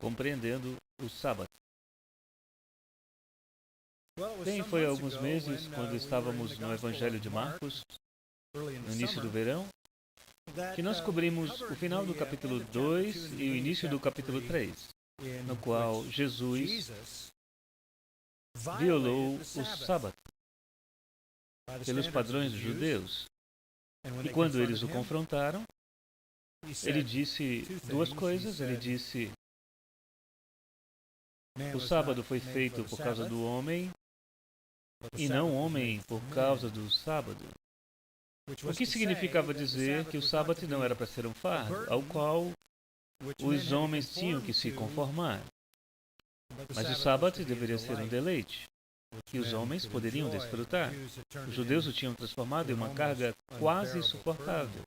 compreendendo o sábado. Bem, foi há alguns meses, quando estávamos no Evangelho de Marcos, no início do verão, que nós cobrimos o final do capítulo 2 e o início do capítulo 3, no qual Jesus violou o sábado pelos padrões judeus. E quando eles o confrontaram, ele disse duas coisas. Ele disse: o sábado foi feito por causa do homem e não o homem por causa do sábado. O que significava dizer que o sábado não era para ser um fardo, ao qual os homens tinham que se conformar. Mas o sábado deveria ser um deleite, que os homens poderiam desfrutar. Os judeus o tinham transformado em uma carga quase insuportável.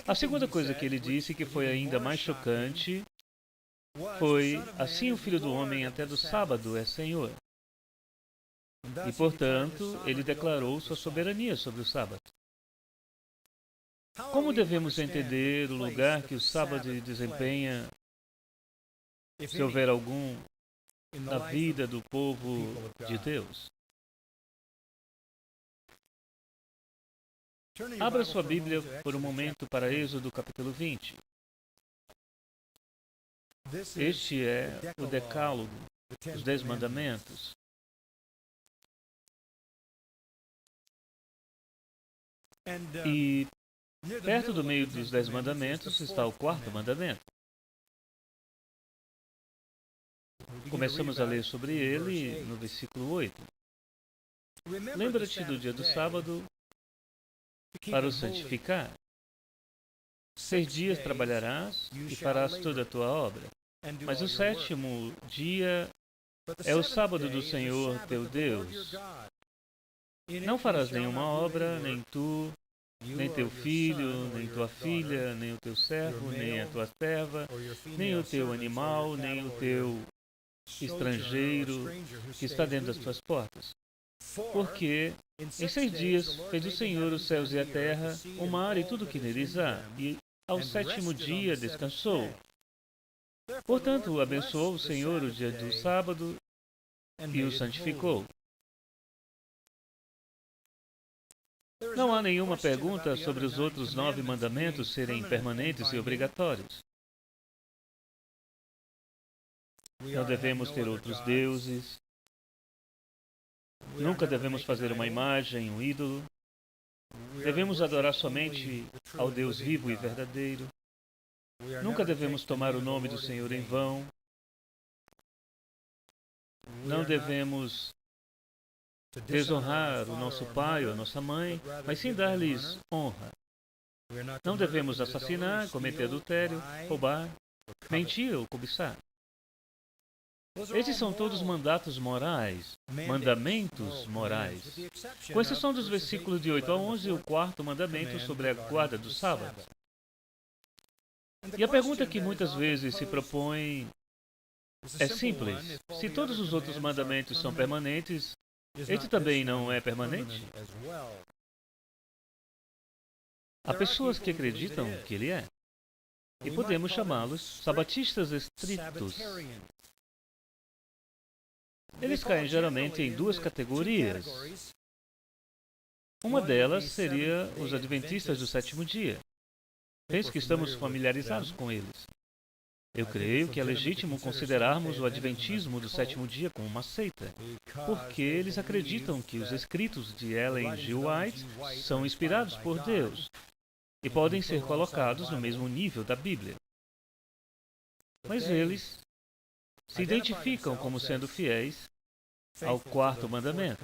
A segunda coisa que ele disse, que foi ainda mais chocante, foi: assim o Filho do Homem até do sábado é Senhor. E, portanto, ele declarou sua soberania sobre o sábado. Como devemos entender o lugar que o sábado desempenha, se houver algum, na vida do povo de Deus? Abra sua Bíblia por um momento para Êxodo capítulo 20. Este é o Decálogo, os 10 Mandamentos. E perto do meio dos 10 mandamentos está o quarto mandamento. Começamos a ler sobre ele no versículo 8. Lembra-te do dia do sábado para o santificar. 6 dias trabalharás e farás toda a tua obra. Mas o 7º dia é o sábado do Senhor teu Deus. Não farás nenhuma obra, nem tu, nem teu filho, nem tua filha, nem o teu servo, nem a tua serva, nem o teu animal, nem o teu estrangeiro que está dentro das tuas portas. Porque em 6 dias fez o Senhor os céus e a terra, o mar e tudo o que neles há, e ao 7º dia descansou. Portanto, abençoou o Senhor o dia do sábado e o santificou. Não há nenhuma pergunta sobre os outros 9 mandamentos serem permanentes e obrigatórios. Não devemos ter outros deuses. Nunca devemos fazer uma imagem, um ídolo. Devemos adorar somente ao Deus vivo e verdadeiro. Nunca devemos tomar o nome do Senhor em vão. Não devemos desonrar o nosso pai ou a nossa mãe, mas sim dar-lhes honra. Não devemos assassinar, cometer adultério, roubar, mentir ou cobiçar. Esses são todos mandatos morais, mandamentos morais, com exceção dos versículos de 8 a 11 e o 4º mandamento sobre a guarda do sábado. E a pergunta que muitas vezes se propõe é simples: se todos os outros mandamentos são permanentes, este também não é permanente? Há pessoas que acreditam que ele é, e podemos chamá-los sabatistas estritos. Eles caem geralmente em 2 categorias. Uma delas seria os adventistas do 7º dia. Penso que estamos familiarizados com eles. Eu creio que é legítimo considerarmos o adventismo do 7º dia como uma seita, porque eles acreditam que os escritos de Ellen G. White são inspirados por Deus e podem ser colocados no mesmo nível da Bíblia. Mas eles se identificam como sendo fiéis ao 4º mandamento.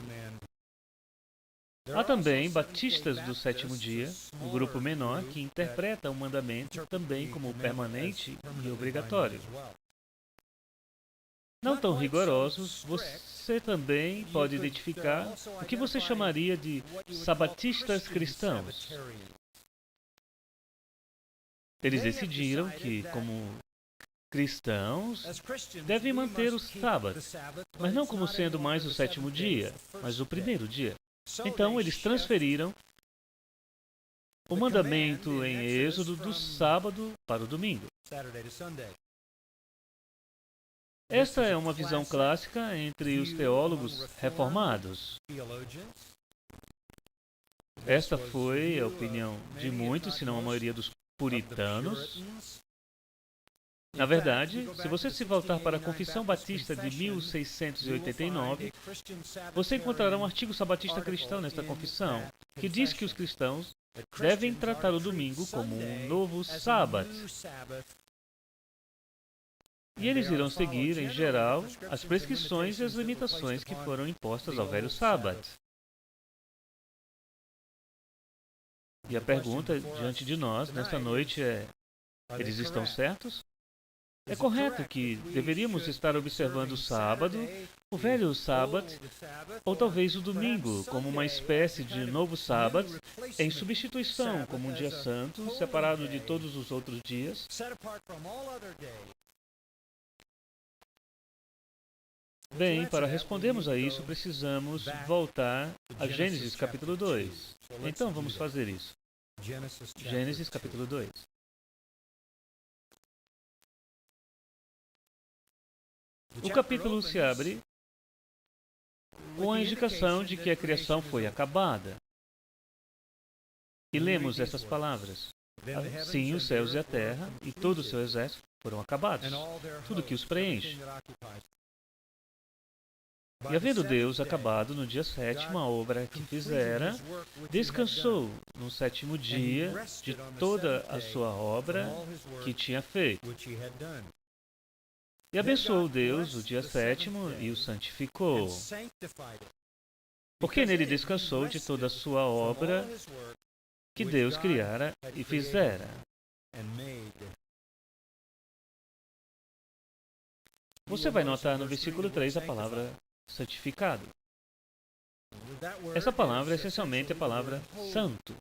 Há também batistas do 7º dia, um grupo menor que interpreta o mandamento também como permanente e obrigatório. Não tão rigorosos, você também pode identificar o que você chamaria de sabatistas cristãos. Eles decidiram que, como cristãos, devem manter o sábado, mas não como sendo mais o 7º dia, mas o 1º dia. Então, eles transferiram o mandamento em Êxodo do sábado para o domingo. Esta é uma visão clássica entre os teólogos reformados. Esta foi a opinião de muitos, se não a maioria dos puritanos. Na verdade, se você se voltar para a Confissão Batista de 1689, você encontrará um artigo sabatista cristão nesta confissão, que diz que os cristãos devem tratar o domingo como um novo sábado. E eles irão seguir, em geral, as prescrições e as limitações que foram impostas ao velho sábado. E a pergunta diante de nós, nesta noite, é: eles estão certos? É correto que deveríamos estar observando o sábado, o velho sábado, ou talvez o domingo, como uma espécie de novo sábado, em substituição, como um dia santo, separado de todos os outros dias? Bem, para respondermos a isso, precisamos voltar a Gênesis capítulo 2. Então, vamos fazer isso. Gênesis capítulo 2. O capítulo se abre com a indicação de que a criação foi acabada. E lemos essas palavras: sim, os céus e a terra e todo o seu exército foram acabados, tudo que os preenche. E havendo Deus acabado no dia sétimo a obra que fizera, descansou no sétimo dia de toda a sua obra que tinha feito. E abençoou Deus o dia sétimo e o santificou, porque nele descansou de toda a sua obra que Deus criara e fizera. Você vai notar no versículo 3 a palavra santificado. Essa palavra é essencialmente a palavra santo.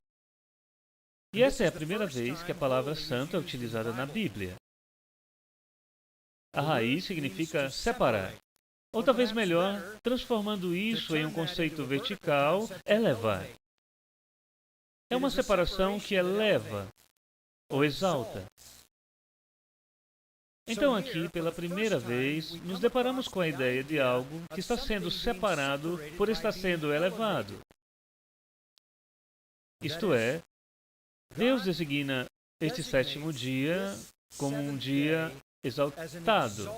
E essa é a primeira vez que a palavra santo é utilizada na Bíblia. A raiz significa separar. Ou talvez melhor, transformando isso em um conceito vertical, elevar. É uma separação que eleva ou exalta. Então aqui, pela primeira vez, nos deparamos com a ideia de algo que está sendo separado por estar sendo elevado. Isto é, Deus designa este sétimo dia como um dia exaltado,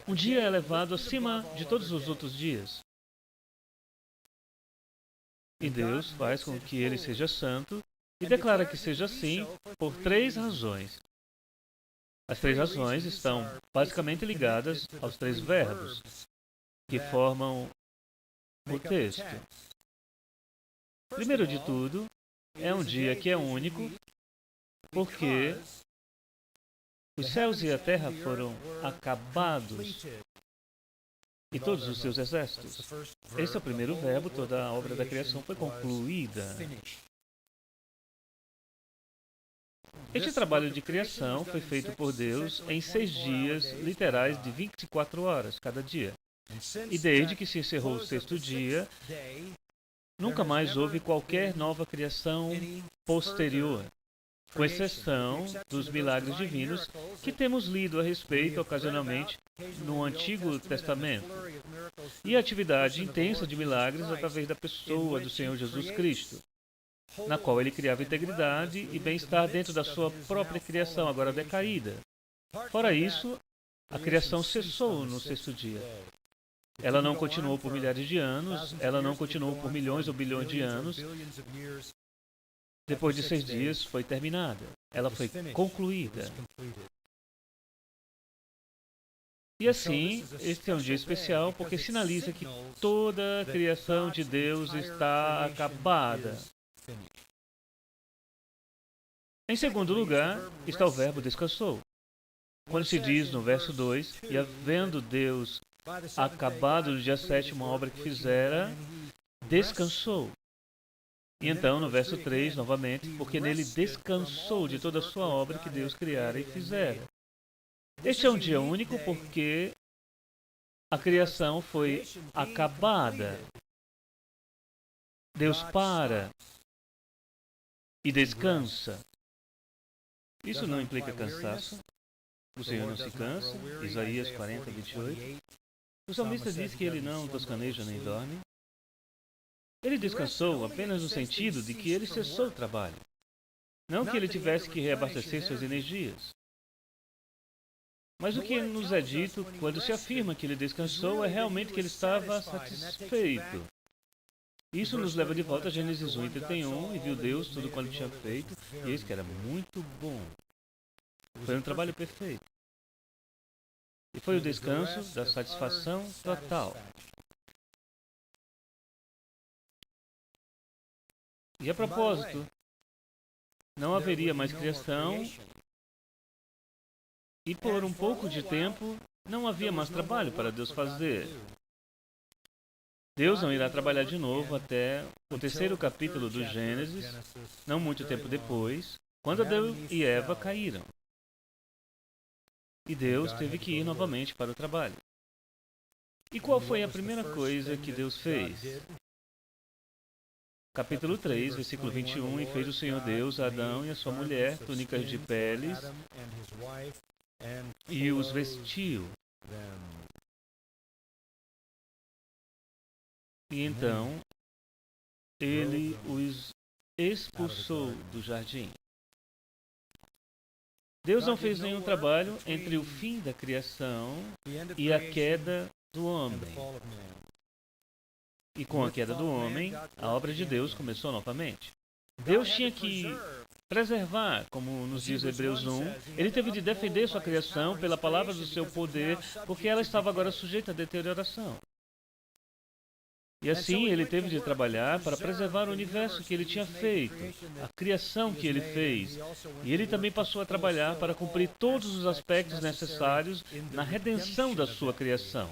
um dia elevado acima de todos os outros dias. E Deus faz com que ele seja santo e declara que seja assim por três razões. As três razões estão basicamente ligadas aos três verbos que formam o texto. Primeiro de tudo, é um dia que é único porque os céus e a terra foram acabados e todos os seus exércitos. Esse é o primeiro verbo, toda a obra da criação foi concluída. Este trabalho de criação foi feito por Deus em 6 dias literais de 24 horas cada dia. E desde que se encerrou o sexto dia, nunca mais houve qualquer nova criação posterior, com exceção dos milagres divinos que temos lido a respeito ocasionalmente no Antigo Testamento, e a atividade intensa de milagres através da pessoa do Senhor Jesus Cristo, na qual ele criava integridade e bem-estar dentro da sua própria criação, agora decaída. Fora isso, a criação cessou no sexto dia. Ela não continuou por milhares de anos, ela não continuou por milhões ou bilhões de anos. Depois de 6 dias, foi terminada. Ela foi concluída. E assim, este é um dia especial porque sinaliza que toda a criação de Deus está acabada. Em segundo lugar, está o verbo descansou. Quando se diz no verso 2, e havendo Deus acabado no dia sétimo a obra que fizera, descansou. E então, no verso 3, novamente, porque nele descansou de toda a sua obra que Deus criara e fizera. Este é um dia único porque a criação foi acabada. Deus para e descansa. Isso não implica cansaço. O Senhor não se cansa, Isaías 40, 28. O salmista diz que ele não toscaneja nem dorme. Ele descansou apenas no sentido de que ele cessou o trabalho. Não que ele tivesse que reabastecer suas energias. Mas o que nos é dito quando se afirma que ele descansou é realmente que ele estava satisfeito. Isso nos leva de volta a Gênesis 1:31, e viu Deus tudo quanto tinha feito, e eis que era muito bom. Foi um trabalho perfeito. E foi o descanso da satisfação total. E a propósito, não haveria mais criação, e por um pouco de tempo não havia mais trabalho para Deus fazer. Deus não irá trabalhar de novo até o 3º capítulo do Gênesis, não muito tempo depois, quando Adão e Eva caíram. E Deus teve que ir novamente para o trabalho. E qual foi a primeira coisa que Deus fez? Capítulo 3, versículo 21, e fez o Senhor Deus a Adão e a sua mulher túnicas de peles e os vestiu. E então ele os expulsou do jardim. Deus não fez nenhum trabalho entre o fim da criação e a queda do homem. E com a queda do homem, a obra de Deus começou novamente. Deus tinha que preservar, como nos diz Hebreus 1, ele teve de defender sua criação pela palavra do seu poder, porque ela estava agora sujeita à deterioração. E assim ele teve de trabalhar para preservar o universo que ele tinha feito, a criação que ele fez. E ele também passou a trabalhar para cumprir todos os aspectos necessários na redenção da sua criação.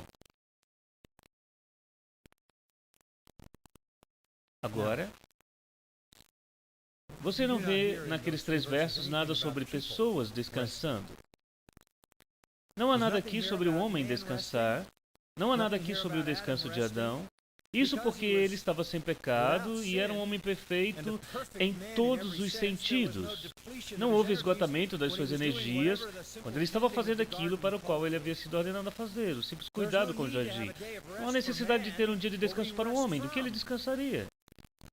Agora, você não vê naqueles 3 versos nada sobre pessoas descansando. Não há nada aqui sobre o homem descansar. Não há nada aqui sobre o descanso de Adão. Isso porque ele estava sem pecado e era um homem perfeito em todos os sentidos. Não houve esgotamento das suas energias quando ele estava fazendo aquilo para o qual ele havia sido ordenado a fazer, o simples cuidado com o jardim. Não há necessidade de ter um dia de descanso para um homem, do que ele descansaria?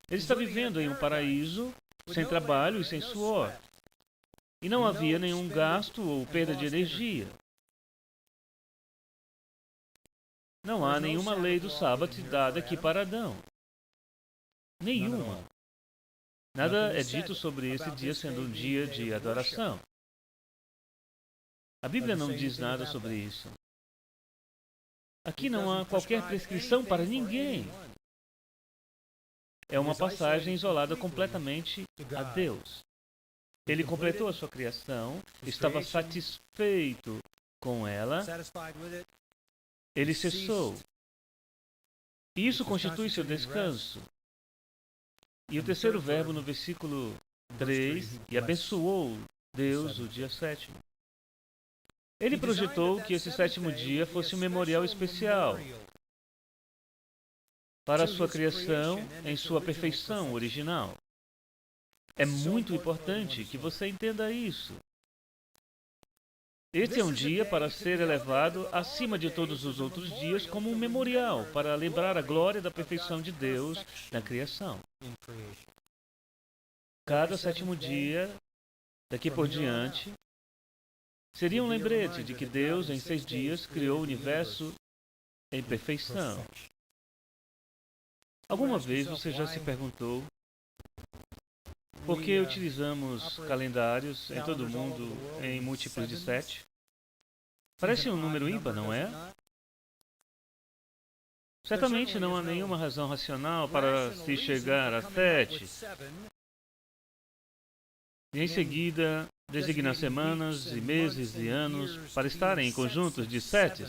Ele está vivendo em um paraíso, sem trabalho e sem suor. E não havia nenhum gasto ou perda de energia. Não há nenhuma lei do sábado dada aqui para Adão. Nenhuma. Nada é dito sobre esse dia sendo um dia de adoração. A Bíblia não diz nada sobre isso. Aqui não há qualquer prescrição para ninguém. É uma passagem isolada completamente a Deus. Ele completou a sua criação, estava satisfeito com ela. Ele cessou. E isso constitui seu descanso. E o 3º verbo no versículo 3, e abençoou Deus o dia 7º. Ele projetou que esse 7º dia fosse um memorial especial para a sua criação em sua perfeição original. É muito importante que você entenda isso. Este é um dia para ser elevado acima de todos os outros dias como um memorial para lembrar a glória da perfeição de Deus na criação. Cada 7º dia, daqui por diante, seria um lembrete de que Deus, em 6 dias, criou o universo em perfeição. Alguma vez você já se perguntou por que utilizamos calendários em todo o mundo em múltiplos de 7? Parece um número ímpar, não é? Certamente não há nenhuma razão racional para se chegar a 7 e em seguida designar semanas e meses e anos para estarem em conjuntos de 7.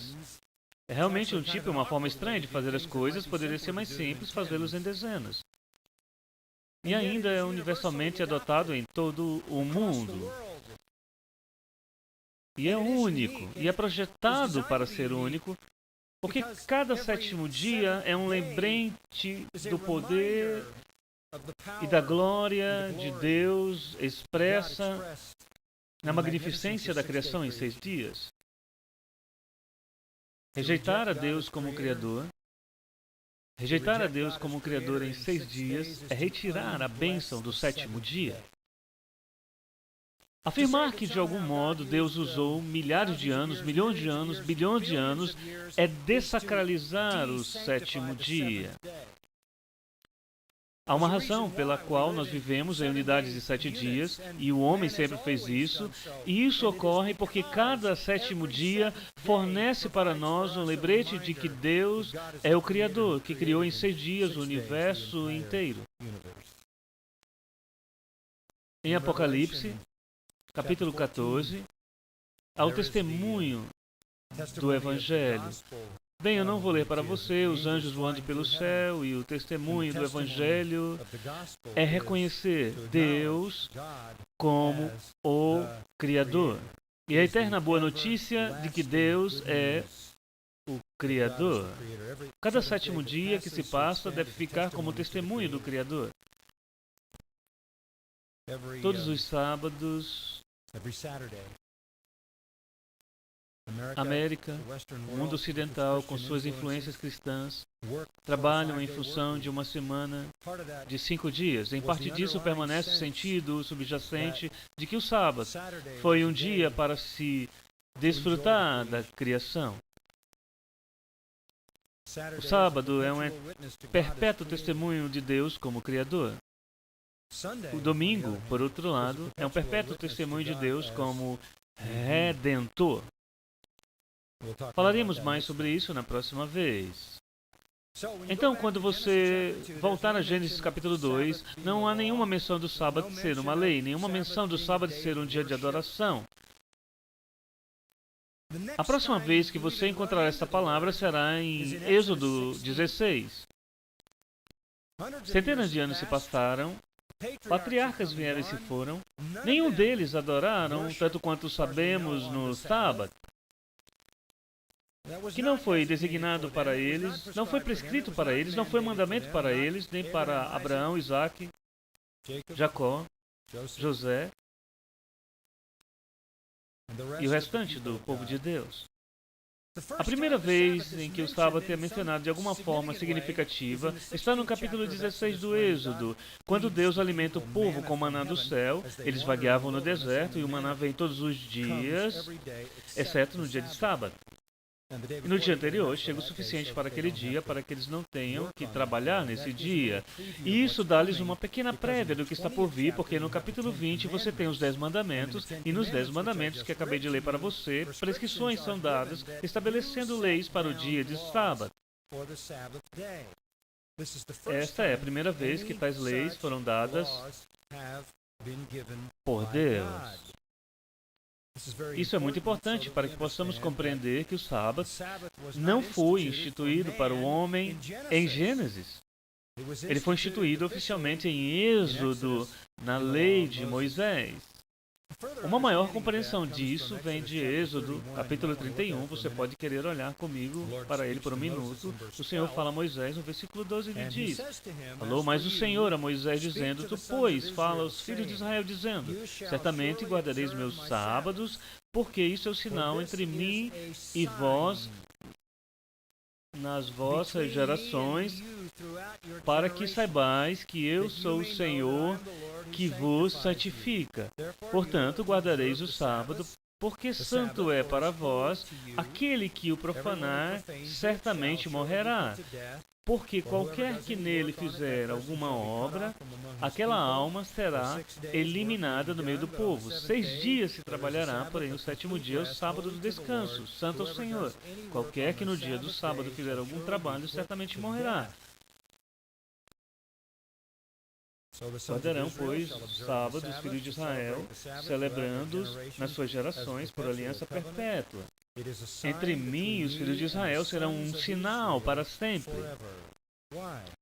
É realmente um tipo e uma forma estranha de fazer as coisas. Poderia ser mais simples fazê-los em dezenas. E ainda é universalmente adotado em todo o mundo. E é único, e é projetado para ser único, porque cada 7º dia é um lembrete do poder e da glória de Deus expressa na magnificência da criação em 6 dias. Rejeitar a Deus como Criador. Rejeitar a Deus como Criador em 6 dias é retirar a bênção do 7º dia. Afirmar que, de algum modo, Deus usou milhares de anos, milhões de anos, bilhões de anos, é desacralizar o 7º dia. Há uma razão pela qual nós vivemos em unidades de 7 dias, e o homem sempre fez isso, e isso ocorre porque cada 7º dia fornece para nós um lembrete de que Deus é o Criador, que criou em 6 dias o universo inteiro. Em Apocalipse, capítulo 14, há o testemunho do Evangelho. Bem, eu não vou ler para você os anjos voando pelo céu, e o testemunho do Evangelho é reconhecer Deus como o Criador. E a eterna boa notícia de que Deus é o Criador. Cada 7º dia que se passa deve ficar como testemunho do Criador. Todos os sábados, América, o mundo ocidental, com suas influências cristãs, trabalham em função de uma semana de 5 dias. Em parte disso permanece o sentido subjacente de que o sábado foi um dia para se desfrutar da criação. O sábado é um perpétuo testemunho de Deus como Criador. O domingo, por outro lado, é um perpétuo testemunho de Deus como Redentor. Falaremos mais sobre isso na próxima vez. Então, quando você voltar a Gênesis capítulo 2, não há nenhuma menção do sábado ser uma lei, nenhuma menção do sábado ser um dia de adoração. A próxima vez que você encontrar essa palavra será em Êxodo 16. Centenas de anos se passaram, patriarcas vieram e se foram, nenhum deles adoraram, tanto quanto sabemos, no sábado, que não foi designado para eles, não foi prescrito para eles, não foi mandamento para eles, nem para Abraão, Isaque, Jacó, José e o restante do povo de Deus. A primeira vez em que o sábado é mencionado de alguma forma significativa está no capítulo 16 do Êxodo, quando Deus alimenta o povo com maná do céu. Eles vagueavam no deserto e o maná vem todos os dias, exceto no dia de sábado. E no dia anterior chega o suficiente para aquele dia, para que eles não tenham que trabalhar nesse dia. E isso dá-lhes uma pequena prévia do que está por vir, porque no capítulo 20 você tem os 10 mandamentos, e nos 10 mandamentos que acabei de ler para você, prescrições são dadas, estabelecendo leis para o dia de sábado. Esta é a primeira vez que tais leis foram dadas por Deus. Isso é muito importante para que possamos compreender que o sábado não foi instituído para o homem em Gênesis. Ele foi instituído oficialmente em Êxodo, na lei de Moisés. Uma maior compreensão disso vem de Êxodo, capítulo 31. Você pode querer olhar comigo para ele por um minuto. O Senhor fala a Moisés, no versículo 12, ele diz: falou mais o Senhor a Moisés, dizendo: tu, pois, fala aos filhos de Israel, dizendo: certamente guardareis meus sábados, porque isso é o sinal entre mim e vós nas vossas gerações, para que saibais que eu sou o Senhor que vos santifica. Portanto, guardareis o sábado, porque santo é para vós. Aquele que o profanar certamente morrerá. Porque qualquer que nele fizer alguma obra, aquela alma será eliminada do meio do povo. 6 dias se trabalhará, porém o 7º dia é o sábado do descanso, santo ao Senhor. Qualquer que no dia do sábado fizer algum trabalho, certamente morrerá. Guardarão, pois, sábado os filhos de Israel, celebrando-os nas suas gerações por aliança perpétua. Entre mim e os filhos de Israel serão um sinal para sempre.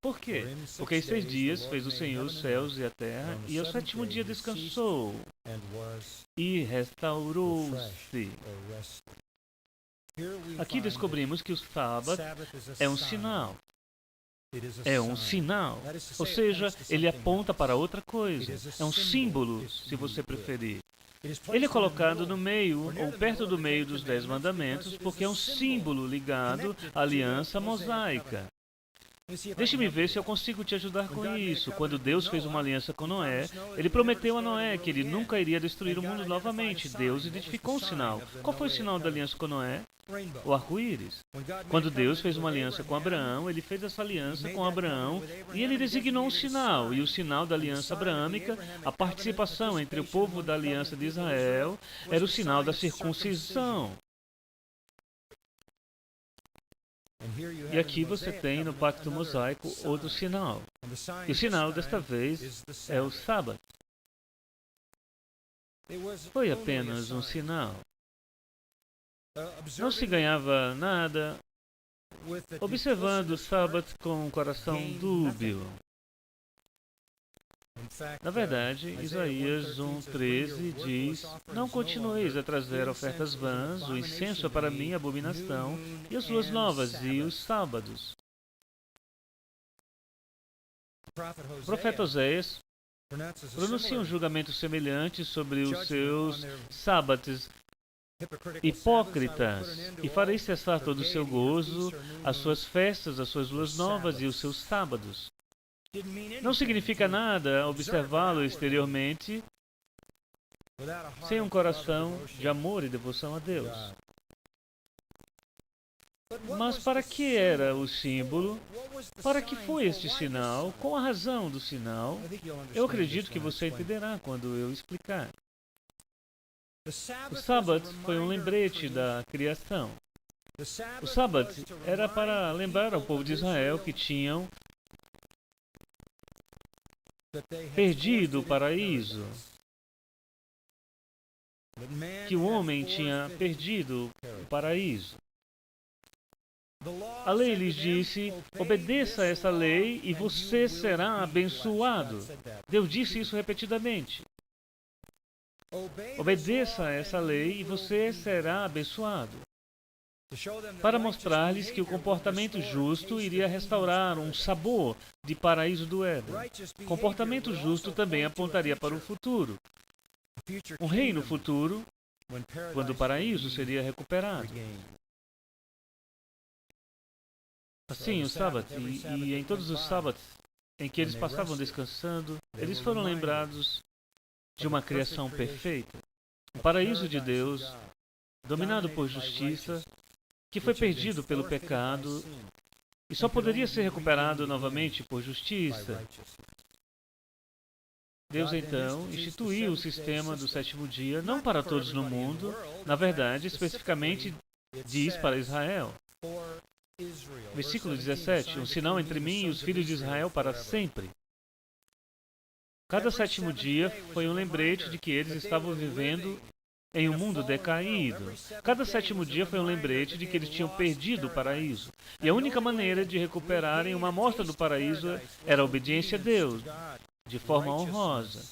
Por quê? Porque em 6 dias fez o Senhor os céus e a terra, e ao 7º dia descansou e restaurou-se. Aqui descobrimos que o sábado é um sinal. É um sinal, ou seja, ele aponta para outra coisa. É um símbolo, se você preferir. Ele é colocado no meio ou perto do meio dos 10 mandamentos porque é um símbolo ligado à aliança mosaica. Deixe-me ver se eu consigo te ajudar com isso. Quando Deus fez uma aliança com Noé, ele prometeu a Noé que ele nunca iria destruir o mundo novamente. Deus identificou um sinal. Qual foi o sinal da aliança com Noé? O arco-íris. Quando Deus fez uma aliança com Abraão, ele fez essa aliança com Abraão e ele designou um sinal. E o sinal da aliança abraâmica, a participação entre o povo da aliança de Israel, era o sinal da circuncisão. E aqui você tem no Pacto Mosaico outro sinal. E o sinal desta vez é o sábado. Foi apenas um sinal. Não se ganhava nada observando o sábado com um coração dúbio. Na verdade, Isaías 1:13 diz: Não continueis a trazer ofertas vãs, o incenso é para mim abominação, e as luas novas e os sábados. O profeta Oséias pronuncia um julgamento semelhante sobre os seus sábados hipócritas, e farei cessar todo o seu gozo, as suas festas, as suas luas novas e os seus sábados. Não significa nada observá-lo exteriormente sem um coração de amor e devoção a Deus. Mas para que era o símbolo? Para que foi este sinal? Qual a razão do sinal? Eu acredito que você entenderá quando eu explicar. O sábado foi um lembrete da criação. O sábado era para lembrar ao povo de Israel que tinham perdido o paraíso, que o homem tinha perdido o paraíso. A lei lhes disse: obedeça a essa lei e você será abençoado. Deus disse isso repetidamente. Obedeça a essa lei e você será abençoado. Para mostrar-lhes que o comportamento justo iria restaurar um sabor de paraíso do Éden. O comportamento justo também apontaria para o futuro. Um reino futuro, quando o paraíso seria recuperado. Assim, o sábado, e em todos os sábados em que eles passavam descansando, eles foram lembrados de uma criação perfeita. Um paraíso de Deus, dominado por justiça, que foi perdido pelo pecado e só poderia ser recuperado novamente por justiça. Deus então instituiu o sistema do sétimo dia, não para todos no mundo, na verdade, especificamente diz para Israel. Versículo 17, um sinal entre mim e os filhos de Israel para sempre. Cada sétimo dia foi um lembrete de que eles estavam vivendo em um mundo decaído. Cada sétimo dia foi um lembrete de que eles tinham perdido o paraíso. E a única maneira de recuperarem uma amostra do paraíso era a obediência a Deus, de forma honrosa.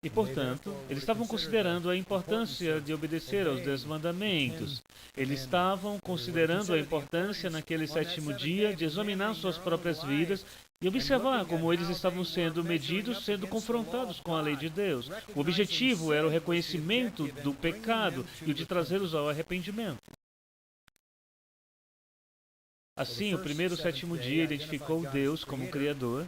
E, portanto, eles estavam considerando a importância de obedecer aos 10 mandamentos. Eles estavam considerando a importância naquele sétimo dia de examinar suas próprias vidas e observar como eles estavam sendo medidos, sendo confrontados com a lei de Deus. O objetivo era o reconhecimento do pecado e o de trazê-los ao arrependimento. Assim, o primeiro sétimo dia identificou Deus como Criador,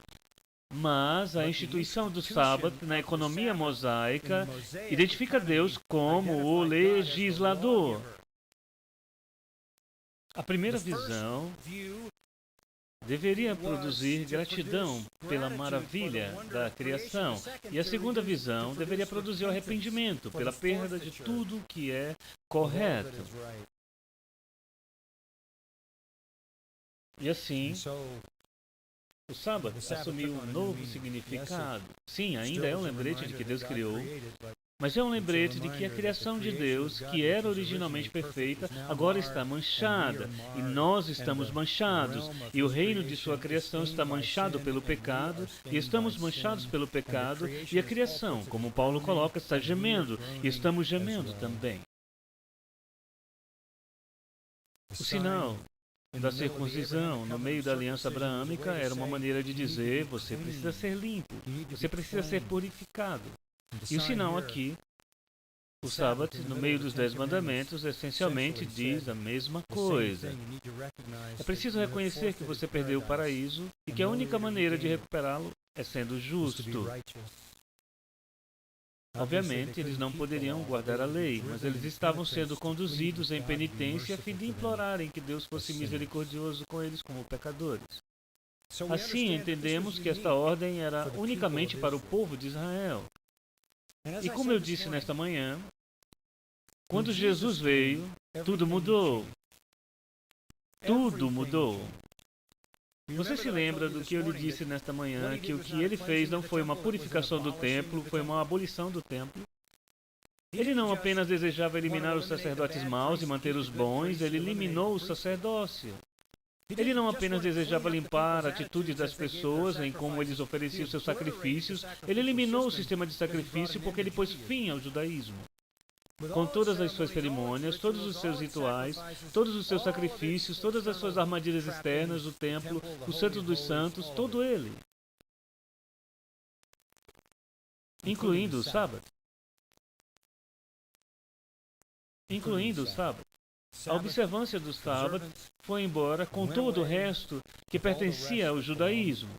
mas a instituição do sábado na economia mosaica identifica Deus como o legislador. A primeira visão deveria produzir gratidão pela maravilha da criação. E a segunda visão deveria produzir o arrependimento pela perda de tudo que é correto. E assim, o sábado assumiu um novo significado. Sim, ainda é um lembrete de que Deus criou, mas é um lembrete de que a criação de Deus, que era originalmente perfeita, agora está manchada. E nós estamos manchados. E o reino de sua criação está manchado pelo pecado. E estamos manchados pelo pecado. E a criação, como Paulo coloca, está gemendo. E estamos gemendo também. O sinal da circuncisão no meio da aliança abraâmica era uma maneira de dizer: você precisa ser limpo. Você precisa ser purificado. E o sinal aqui, o sábado, no meio dos 10 mandamentos, essencialmente diz a mesma coisa. É preciso reconhecer que você perdeu o paraíso e que a única maneira de recuperá-lo é sendo justo. Obviamente, eles não poderiam guardar a lei, mas eles estavam sendo conduzidos em penitência a fim de implorarem que Deus fosse misericordioso com eles como pecadores. Assim, entendemos que esta ordem era unicamente para o povo de Israel. E como eu disse nesta manhã, quando Jesus veio, tudo mudou. Tudo mudou. Você se lembra do que eu lhe disse nesta manhã, que o que ele fez não foi uma purificação do templo, foi uma abolição do templo? Ele não apenas desejava eliminar os sacerdotes maus e manter os bons, ele eliminou o sacerdócio. Ele não apenas desejava limpar a atitude das pessoas em como eles ofereciam seus sacrifícios, ele eliminou o sistema de sacrifício porque ele pôs fim ao judaísmo. Com todas as suas cerimônias, todos os seus rituais, todos os seus sacrifícios, todas as suas armadilhas externas, o templo, o Santo dos Santos, todo ele. Incluindo o sábado. Incluindo o sábado. A observância do sábado foi embora com todo o resto que pertencia ao judaísmo.